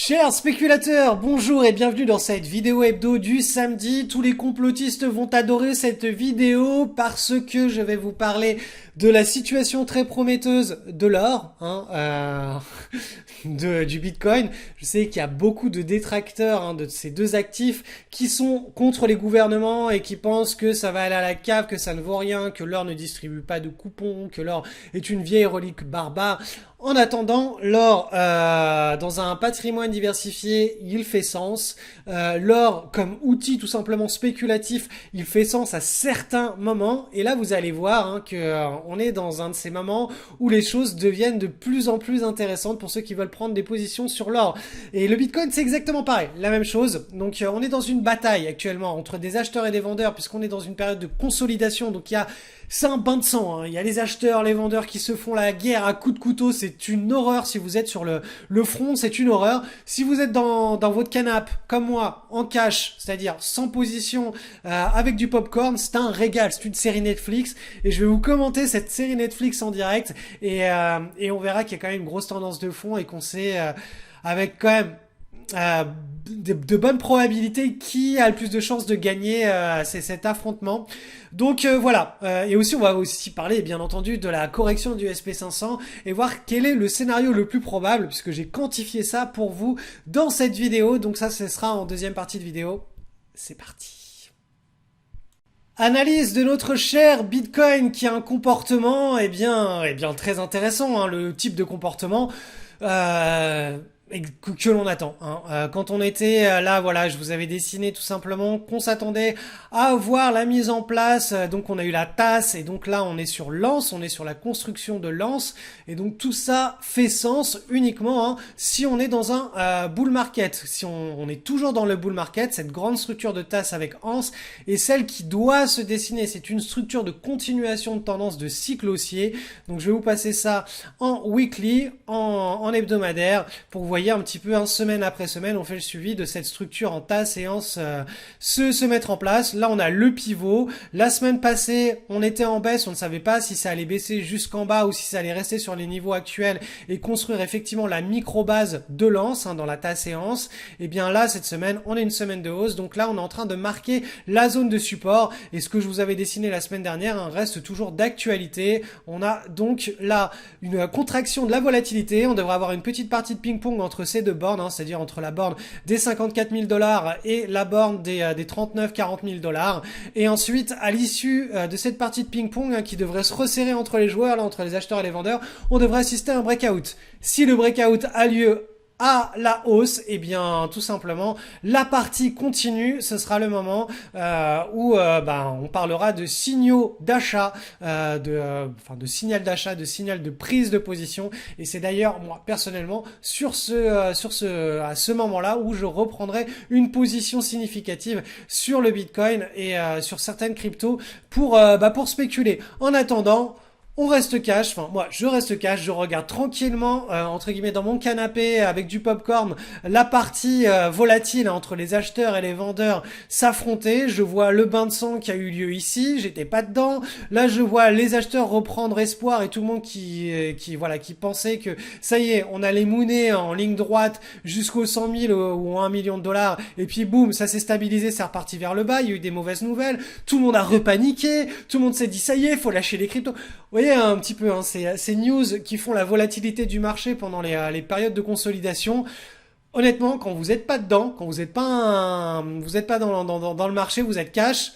Chers spéculateurs, bonjour et bienvenue dans cette vidéo hebdo du samedi. Tous les complotistes vont adorer cette vidéo parce que je vais vous parler de la situation très prometteuse de l'or, du Bitcoin. Je sais qu'il y a beaucoup de détracteurs de ces deux actifs qui sont contre les gouvernements et qui pensent que ça va aller à la cave, que ça ne vaut rien, que l'or ne distribue pas de coupons, que l'or est une vieille relique barbare. En attendant, l'or, dans un patrimoine diversifié, il fait sens. L'or, comme outil tout simplement spéculatif, il fait sens à certains moments. Et là, vous allez voir on est dans un de ces moments où les choses deviennent de plus en plus intéressantes pour ceux qui veulent prendre des positions sur l'or. Et le Bitcoin, c'est exactement pareil, la même chose. Donc, on est dans une bataille actuellement entre des acheteurs et des vendeurs, puisqu'on est dans une période de consolidation. Donc, c'est un bain de sang. Il y a les acheteurs, les vendeurs qui se font la guerre à coups de couteau. C'est une horreur. Si vous êtes sur le front, c'est une horreur. Si vous êtes dans votre canapé, comme moi, en cash, c'est-à-dire sans position, avec du popcorn, c'est un régal. C'est une série Netflix. Et je vais vous commenter cette série Netflix en direct. Et on verra qu'il y a quand même une grosse tendance de fond et qu'on sait, avec quand même de bonnes probabilités qui a le plus de chances de gagner cet affrontement. Donc voilà, et aussi on va aussi parler bien entendu de la correction du SP500 et voir quel est le scénario le plus probable, puisque j'ai quantifié ça pour vous dans cette vidéo. Donc ça, ce sera en deuxième partie de vidéo. C'est parti. Analyse de notre cher Bitcoin qui a un comportement très intéressant, le type de comportement que l'on attend. Quand on était là, voilà, je vous avais dessiné tout simplement qu'on s'attendait à voir la mise en place. Donc on a eu la tasse et donc là on est sur l'anse, on est sur la construction de l'anse et donc tout ça fait sens uniquement si on est dans un bull market. Si on est toujours dans le bull market, cette grande structure de tasse avec anse est celle qui doit se dessiner. C'est une structure de continuation de tendance de cycle haussier. Donc je vais vous passer ça en weekly, en hebdomadaire pour vous voyez un petit peu semaine après semaine, on fait le suivi de cette structure en tasse et se mettre en place. Là, on a le pivot. La semaine passée, on était en baisse, on ne savait pas si ça allait baisser jusqu'en bas ou si ça allait rester sur les niveaux actuels et construire effectivement la micro-base de l'anse dans la tasse et anse. Et bien là, cette semaine, on est une semaine de hausse. Donc là, on est en train de marquer la zone de support. Et ce que je vous avais dessiné la semaine dernière reste toujours d'actualité. On a donc là une contraction de la volatilité. On devrait avoir une petite partie de ping-pong entre ces deux bornes, c'est-à-dire entre la borne des 54 000 $ et la borne des 39-40 000 $. Et ensuite, à l'issue de cette partie de ping-pong qui devrait se resserrer entre les joueurs, là, entre les acheteurs et les vendeurs, on devrait assister à un breakout. Si le breakout a lieu à la hausse, et bien tout simplement la partie continue, ce sera le moment où on parlera de signaux d'achat, de signal d'achat, de signal de prise de position. Et c'est d'ailleurs moi personnellement à ce moment-là où je reprendrai une position significative sur le Bitcoin et sur certaines cryptos pour spéculer. En attendant, on reste cash, moi je reste cash, je regarde tranquillement entre guillemets dans mon canapé avec du popcorn la partie volatile entre les acheteurs et les vendeurs s'affronter. Je vois le bain de sang qui a eu lieu ici, j'étais pas dedans. Là je vois les acheteurs reprendre espoir et tout le monde qui pensait que ça y est, on allait mooner en ligne droite jusqu'aux 100 000 ou 1 million de dollars et puis boum, ça s'est stabilisé, c'est reparti vers le bas, il y a eu des mauvaises nouvelles, tout le monde a repaniqué, tout le monde s'est dit ça y est, faut lâcher les cryptos. Vous voyez un petit peu ces news qui font la volatilité du marché pendant les périodes de consolidation. Honnêtement, quand vous n'êtes pas dedans, quand vous n'êtes pas dans le marché, vous êtes cash,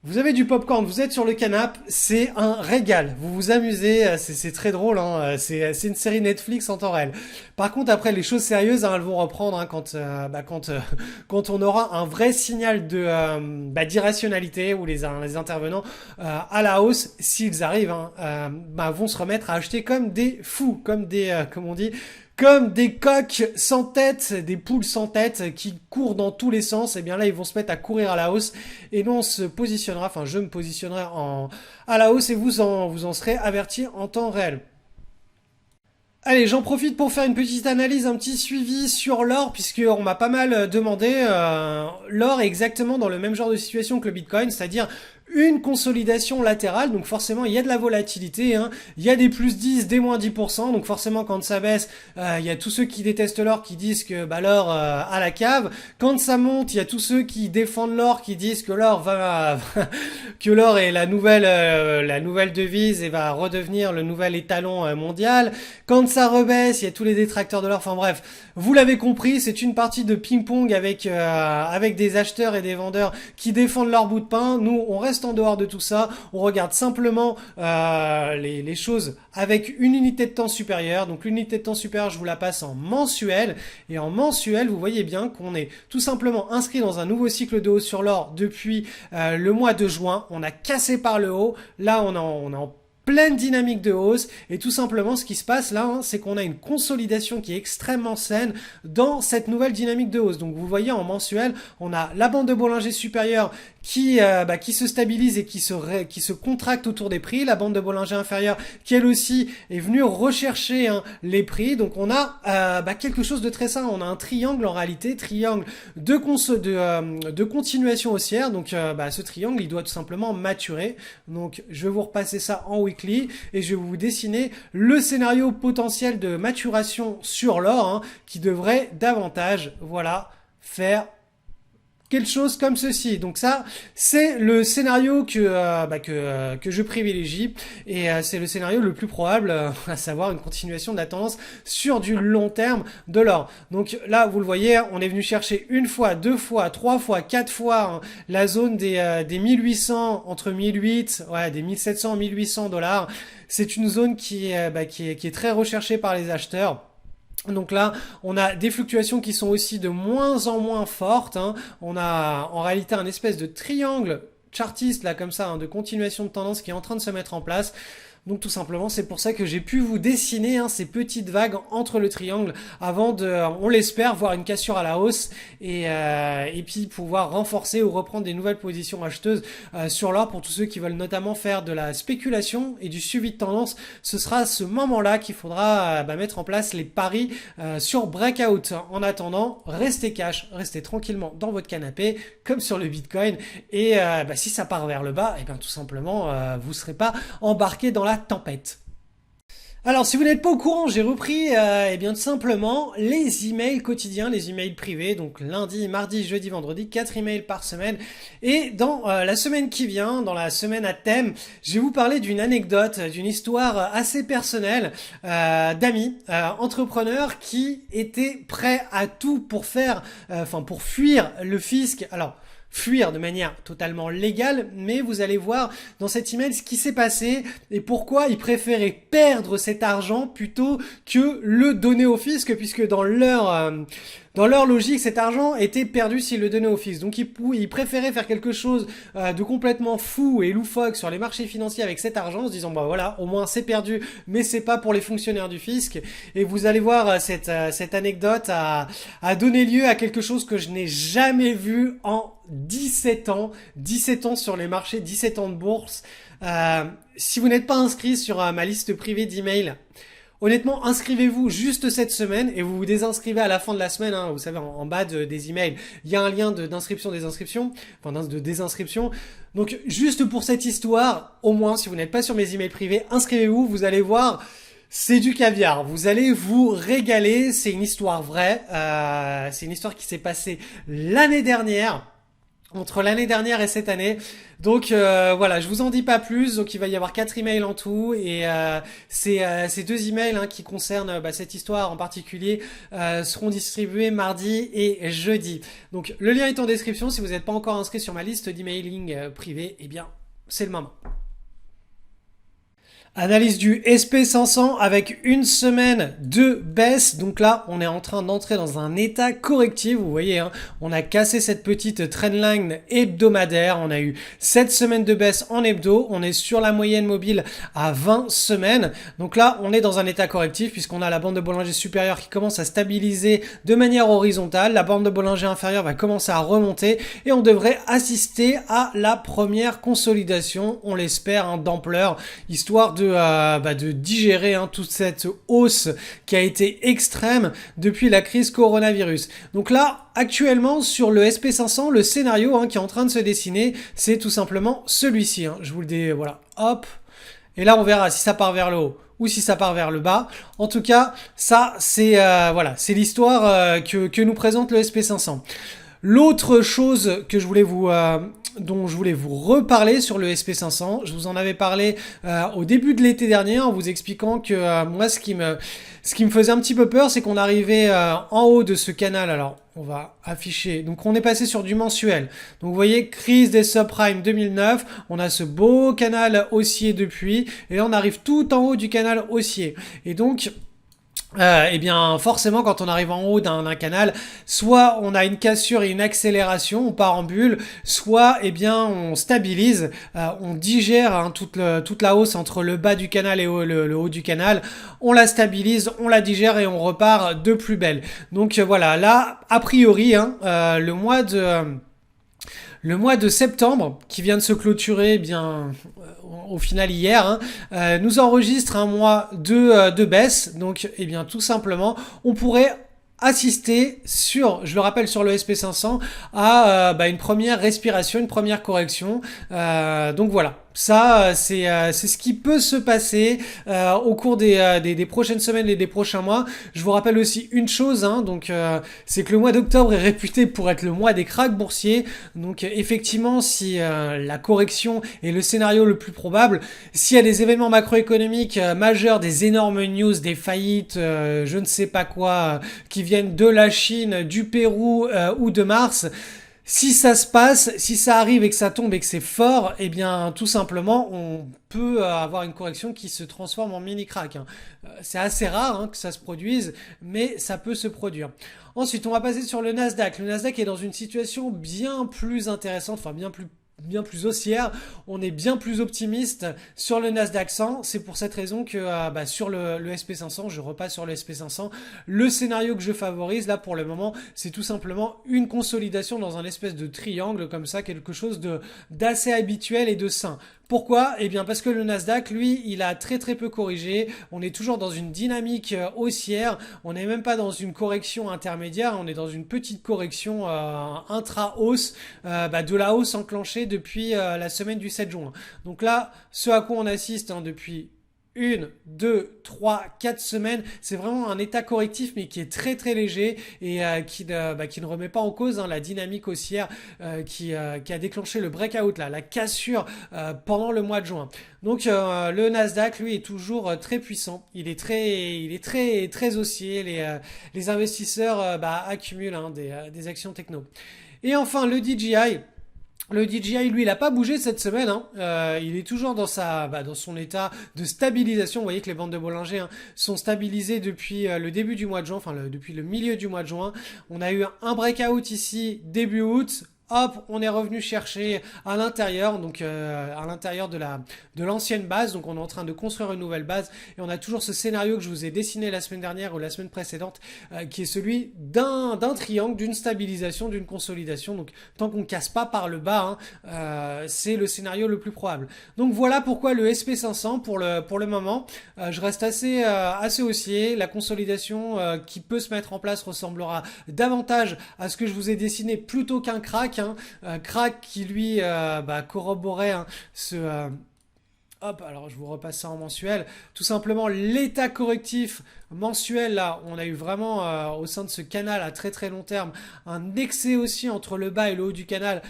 vous avez du popcorn, vous êtes sur le canapé, c'est un régal. Vous vous amusez, c'est très drôle, c'est une série Netflix en temps réel. Par contre, après, les choses sérieuses, elles vont reprendre quand on aura un vrai signal d'irrationalité où les intervenants à la hausse, s'ils arrivent, vont se remettre à acheter comme des fous, comme des coqs sans tête, des poules sans tête qui courent dans tous les sens. Et bien là, ils vont se mettre à courir à la hausse et nous on se positionnera, je me positionnerai à la hausse et vous en serez avertis en temps réel. Allez, j'en profite pour faire une petite analyse, un petit suivi sur l'or, puisqu'on m'a pas mal demandé. L'or est exactement dans le même genre de situation que le Bitcoin, c'est-à-dire une consolidation latérale, donc forcément il y a de la volatilité, hein. Il y a des plus 10, des moins 10%, donc forcément quand ça baisse, il y a tous ceux qui détestent l'or qui disent que bah, l'or à la cave. Quand ça monte, il y a tous ceux qui défendent l'or qui disent que l'or va que l'or est la nouvelle devise et va redevenir le nouvel étalon mondial. Quand ça rebaisse, il y a tous les détracteurs de l'or. Enfin bref, vous l'avez compris, c'est une partie de ping-pong avec des acheteurs et des vendeurs qui défendent leur bout de pain. Nous, on reste en dehors de tout ça. On regarde simplement les choses avec une unité de temps supérieure. Donc l'unité de temps supérieure, je vous la passe en mensuel. Et en mensuel, vous voyez bien qu'on est tout simplement inscrit dans un nouveau cycle de hausse sur l'or depuis le mois de juin. On a cassé par le haut. Là, on est en pleine dynamique de hausse et tout simplement ce qui se passe là, hein, c'est qu'on a une consolidation qui est extrêmement saine dans cette nouvelle dynamique de hausse. Donc vous voyez en mensuel, on a la bande de Bollinger supérieure qui se stabilise et qui se contracte autour des prix, la bande de Bollinger inférieure qui elle aussi est venue rechercher les prix. Donc on a quelque chose de très simple, on a un triangle en réalité, triangle de continuation haussière. Donc ce triangle il doit tout simplement maturer. Donc je vais vous repasser ça en weekly et je vais vous dessiner le scénario potentiel de maturation sur l'or qui devrait davantage faire quelque chose comme ceci. Donc ça, c'est le scénario que je privilégie et c'est le scénario le plus probable, à savoir une continuation de la tendance sur du long terme de l'or. Donc là, vous le voyez, on est venu chercher une fois, deux fois, trois fois, quatre fois la zone des 1800, entre 1008, des 1700, 1800 $. C'est une zone qui est très recherchée par les acheteurs. Donc là, on a des fluctuations qui sont aussi de moins en moins fortes. On a en réalité un espèce de triangle chartiste là comme ça, de continuation de tendance qui est en train de se mettre en place. Donc tout simplement, c'est pour ça que j'ai pu vous dessiner ces petites vagues entre le triangle avant de, on l'espère, voir une cassure à la hausse et puis pouvoir renforcer ou reprendre des nouvelles positions acheteuses sur l'or pour tous ceux qui veulent notamment faire de la spéculation et du suivi de tendance. Ce sera à ce moment-là qu'il faudra mettre en place les paris sur breakout. En attendant, restez cash, restez tranquillement dans votre canapé comme sur le Bitcoin et si ça part vers le bas, et bien tout simplement vous ne serez pas embarqué dans la tempête. Alors, si vous n'êtes pas au courant, j'ai repris tout simplement les emails quotidiens, les emails privés, donc lundi, mardi, jeudi, vendredi, 4 emails par semaine. Et dans la semaine qui vient, dans la semaine à thème, je vais vous parler d'une anecdote, d'une histoire assez personnelle d'amis entrepreneurs qui étaient prêts à tout pour pour fuir le fisc. Alors, fuir de manière totalement légale, mais vous allez voir dans cet email ce qui s'est passé et pourquoi ils préféraient perdre cet argent plutôt que le donner au fisc, puisque dans leur logique, cet argent était perdu s'ils le donnaient au fisc. Donc ils préféraient faire quelque chose de complètement fou et loufoque sur les marchés financiers avec cet argent, en se disant au moins c'est perdu, mais c'est pas pour les fonctionnaires du fisc. Et vous allez voir cette anecdote a donné lieu à quelque chose que je n'ai jamais vu en 17 ans. 17 ans sur les marchés, 17 ans de bourse. Si vous n'êtes pas inscrit sur ma liste privée d'emails, honnêtement, inscrivez-vous juste cette semaine et vous vous désinscrivez à la fin de la semaine. Vous savez, en bas des emails, il y a un lien de désinscription. Donc, juste pour cette histoire, au moins, si vous n'êtes pas sur mes emails privés, inscrivez-vous. Vous allez voir, c'est du caviar. Vous allez vous régaler. C'est une histoire vraie. C'est une histoire qui s'est passée l'année dernière. Entre l'année dernière et cette année. Donc je vous en dis pas plus. Donc il va y avoir 4 emails en tout et ces 2 emails qui concernent cette histoire en particulier seront distribués mardi et jeudi. Donc le lien est en description. Si vous n'êtes pas encore inscrit sur ma liste d'emailing privée, eh bien c'est le moment. Analyse du SP500 avec une semaine de baisse. Donc là, on est en train d'entrer dans un état correctif. Vous voyez, on a cassé cette petite trendline hebdomadaire. On a eu 7 semaines de baisse en hebdo. On est sur la moyenne mobile à 20 semaines. Donc là, on est dans un état correctif puisqu'on a la bande de Bollinger supérieure qui commence à stabiliser de manière horizontale. La bande de Bollinger inférieure va commencer à remonter et on devrait assister à la première consolidation, on l'espère, d'ampleur, histoire de de digérer toute cette hausse qui a été extrême depuis la crise coronavirus. Donc là, actuellement, sur le SP500, le scénario qui est en train de se dessiner, c'est tout simplement celui-ci. Je vous le dis, voilà, hop. Et là, on verra si ça part vers le haut ou si ça part vers le bas. En tout cas, ça, c'est voilà, c'est l'histoire que nous présente le SP500. L'autre chose que je voulais dont je voulais vous reparler sur le SP500, je vous en avais parlé au début de l'été dernier en vous expliquant que moi, ce qui me faisait un petit peu peur, c'est qu'on arrivait en haut de ce canal. Alors, on va afficher. Donc, on est passé sur du mensuel. Donc, vous voyez, crise des subprimes 2009. On a ce beau canal haussier depuis. Et là, on arrive tout en haut du canal haussier. Et donc, eh bien, forcément, quand on arrive en haut d'un canal, soit on a une cassure et une accélération, on part en bulle, soit, eh bien, on stabilise, on digère toute la hausse entre le bas du canal et le haut du canal, on la stabilise, on la digère et on repart de plus belle. Donc voilà, là, a priori, le mois de septembre, qui vient de se clôturer, au final hier, nous enregistre un mois de baisse. Donc, tout simplement, on pourrait assister je le rappelle, sur le SP500, à une première respiration, une première correction. Donc voilà. Ça, c'est ce qui peut se passer au cours des prochaines semaines et des prochains mois. Je vous rappelle aussi une chose, c'est que le mois d'octobre est réputé pour être le mois des cracks boursiers. Donc effectivement, si la correction est le scénario le plus probable, s'il y a des événements macroéconomiques majeurs, des énormes news, des faillites, je ne sais pas quoi, qui viennent de la Chine, du Pérou ou de Mars, si ça se passe, si ça arrive et que ça tombe et que c'est fort, tout simplement, on peut avoir une correction qui se transforme en mini crack. C'est assez rare que ça se produise, mais ça peut se produire. Ensuite, on va passer sur le Nasdaq. Le Nasdaq est dans une situation bien plus intéressante, bien plus haussière, on est bien plus optimiste sur le Nasdaq 100. C'est pour cette raison que sur le SP500, je repasse sur le SP500. Le scénario que je favorise là pour le moment, c'est tout simplement une consolidation dans un espèce de triangle comme ça, quelque chose d'assez habituel et de sain. Pourquoi ? Parce que le Nasdaq, lui, il a très très peu corrigé. On est toujours dans une dynamique haussière. On n'est même pas dans une correction intermédiaire. On est dans une petite correction intra-hausse, de la hausse enclenchée depuis la semaine du 7 juin. Donc là, ce à quoi on assiste depuis 1, 2, 3, 4 semaines, c'est vraiment un état correctif mais qui est très très léger et qui ne remet pas en cause la dynamique haussière qui a déclenché le breakout, la cassure pendant le mois de juin. Donc le Nasdaq, lui, est toujours très puissant. Il est très très haussier. Les investisseurs accumulent des actions techno. Et enfin le DJI. Le DJI, lui, il n'a pas bougé cette semaine. Il est toujours dans son état de stabilisation. Vous voyez que les bandes de Bollinger sont stabilisées depuis le début du mois de juin, depuis le milieu du mois de juin. On a eu un breakout ici début août. Hop, on est revenu chercher à l'intérieur, donc à l'intérieur de l'ancienne base. Donc on est en train de construire une nouvelle base et on a toujours ce scénario que je vous ai dessiné la semaine dernière ou la semaine précédente, qui est celui d'un triangle, d'une stabilisation, d'une consolidation. Donc tant qu'on ne casse pas par le bas, c'est le scénario le plus probable. Donc voilà pourquoi le SP500 pour le moment, je reste assez haussier. La consolidation qui peut se mettre en place ressemblera davantage à ce que je vous ai dessiné plutôt qu'un crack. Crack qui lui corroborait alors je vous repasse ça en mensuel. Tout simplement l'état correctif mensuel, là, on a eu vraiment au sein de ce canal à très très long terme un excès aussi entre le bas et le haut du canal.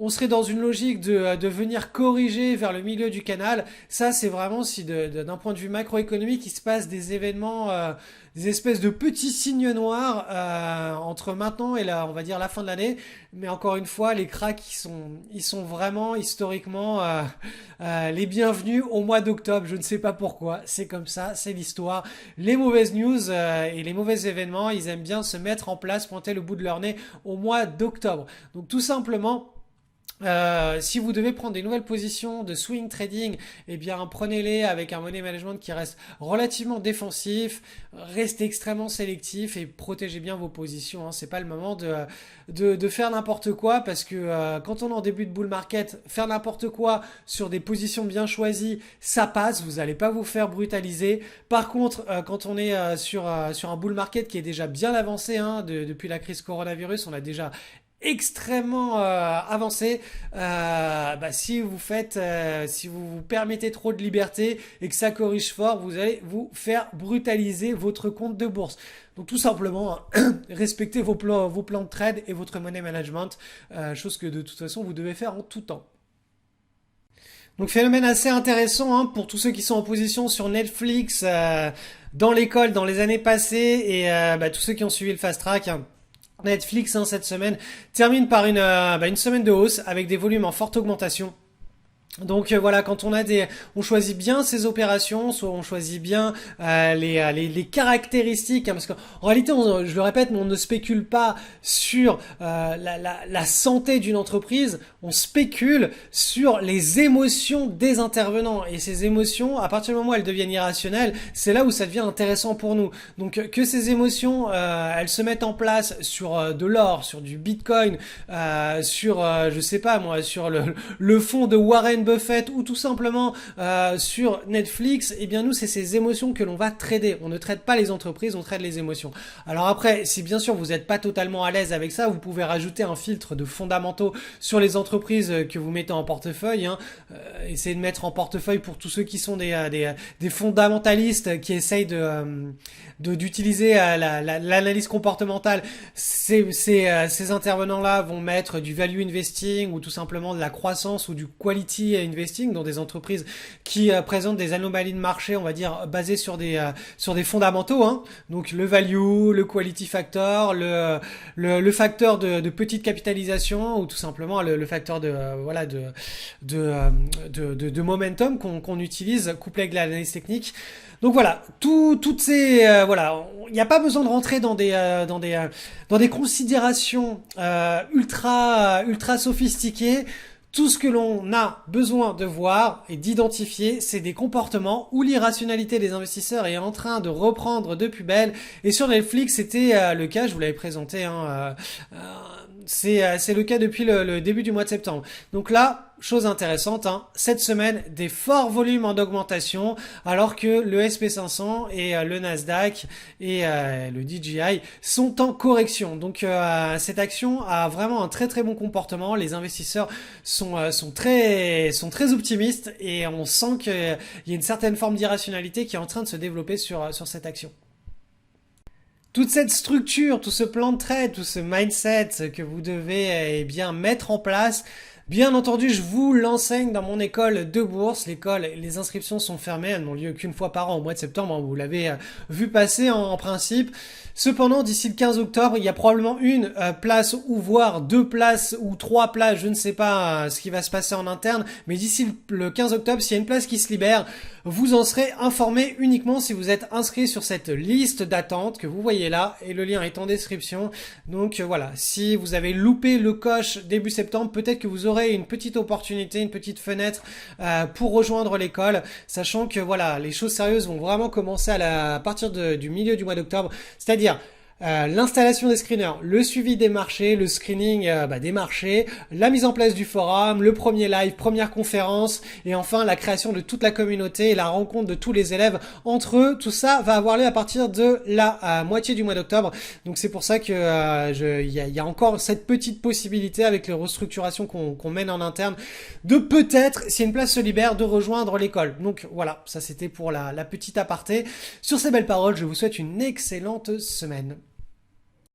On serait dans une logique de venir corriger vers le milieu du canal. Ça, c'est vraiment si d'un point de vue macroéconomique, il se passe des événements, des espèces de petits signes noirs entre maintenant et on va dire la fin de l'année. Mais encore une fois, les cracks, ils sont vraiment historiquement les bienvenus au mois d'octobre. Je ne sais pas pourquoi, c'est comme ça, c'est l'histoire. Les mauvaises news et les mauvais événements, ils aiment bien se mettre en place, pointer le bout de leur nez au mois d'octobre. Donc tout simplement, Si vous devez prendre des nouvelles positions de swing trading, eh bien prenez-les avec un money management qui reste relativement défensif, restez extrêmement sélectif et protégez bien vos positions. Hein. C'est pas le moment de faire n'importe quoi parce que quand on est en début de bull market, faire n'importe quoi sur des positions bien choisies, ça passe. Vous n'allez pas vous faire brutaliser. Par contre, quand on est sur un bull market qui est déjà bien avancé, hein, depuis la crise coronavirus, on a déjà extrêmement avancé. Si vous vous permettez trop de liberté et que ça corrige fort, vous allez vous faire brutaliser votre compte de bourse. Donc tout simplement, respectez vos plans de trade et votre money management, chose que de toute façon vous devez faire en tout temps. Donc phénomène assez intéressant hein, pour tous ceux qui sont en position sur Netflix dans l'école dans les années passées et tous ceux qui ont suivi le fast track. Hein. Netflix hein, cette semaine termine par une semaine de hausse avec des volumes en forte augmentation. Donc voilà, quand on choisit bien ses opérations, soit on choisit bien les caractéristiques, hein, parce qu'en réalité, je le répète, on ne spécule pas sur la santé d'une entreprise, on spécule sur les émotions des intervenants. Et ces émotions, à partir du moment où elles deviennent irrationnelles, c'est là où ça devient intéressant pour nous. Donc que ces émotions, elles se mettent en place sur de l'or, sur du Bitcoin, je sais pas moi, sur le fonds de Warren Buffett ou tout simplement sur Netflix, eh bien nous c'est ces émotions que l'on va trader. On ne traite pas les entreprises, on trade les émotions. Alors après, si bien sûr vous n'êtes pas totalement à l'aise avec ça, vous pouvez rajouter un filtre de fondamentaux sur les entreprises que vous mettez en portefeuille. Hein. Essayez de mettre en portefeuille pour tous ceux qui sont des fondamentalistes qui essayent d'utiliser l'analyse comportementale. Ces intervenants-là vont mettre du value investing ou tout simplement de la croissance ou du quality investing dans des entreprises qui présentent des anomalies de marché, on va dire basées sur des fondamentaux. Hein. Donc le value, le quality factor, le facteur de petite capitalisation ou tout simplement le facteur de momentum qu'on utilise couplé avec l'analyse technique. Donc voilà, toutes ces il n'y a pas besoin de rentrer dans des considérations ultra sophistiquées. Tout ce que l'on a besoin de voir et d'identifier, c'est des comportements où l'irrationalité des investisseurs est en train de reprendre de plus belle. Et sur Netflix, c'était le cas, je vous l'avais présenté, hein, c'est le cas depuis le début du mois de septembre. Donc là, chose intéressante, hein, cette semaine, des forts volumes en augmentation, alors que le SP500 et le Nasdaq et le DJI sont en correction. Donc cette action a vraiment un très très bon comportement. Les investisseurs sont très optimistes et on sent qu'il y a une certaine forme d'irrationalité qui est en train de se développer sur cette action. Toute cette structure, tout ce plan de trade, tout ce mindset que vous devez bien mettre en place, bien entendu, je vous l'enseigne dans mon école de bourse. Les inscriptions sont fermées, elles n'ont lieu qu'une fois par an au mois de septembre. Vous l'avez vu passer en principe. Cependant, d'ici le 15 octobre, il y a probablement une place ou voire 2 places ou 3 places, je ne sais pas ce qui va se passer en interne, mais d'ici le 15 octobre, s'il y a une place qui se libère, vous en serez informé uniquement si vous êtes inscrit sur cette liste d'attente que vous voyez là, et le lien est en description. Donc voilà, si vous avez loupé le coche début septembre, peut-être que vous aurez une petite opportunité, une petite fenêtre pour rejoindre l'école, sachant que voilà, les choses sérieuses vont vraiment commencer à partir du milieu du mois d'octobre, c'est-à-dire l'installation des screeners, le suivi des marchés, le screening des marchés, la mise en place du forum, le premier live, première conférence et enfin la création de toute la communauté et la rencontre de tous les élèves entre eux. Tout ça va avoir lieu à partir de la moitié du mois d'octobre. Donc c'est pour ça que il y a encore cette petite possibilité avec les restructurations qu'on mène en interne de peut-être, si une place se libère, de rejoindre l'école. Donc voilà, ça c'était pour la petite aparté. Sur ces belles paroles, je vous souhaite une excellente semaine.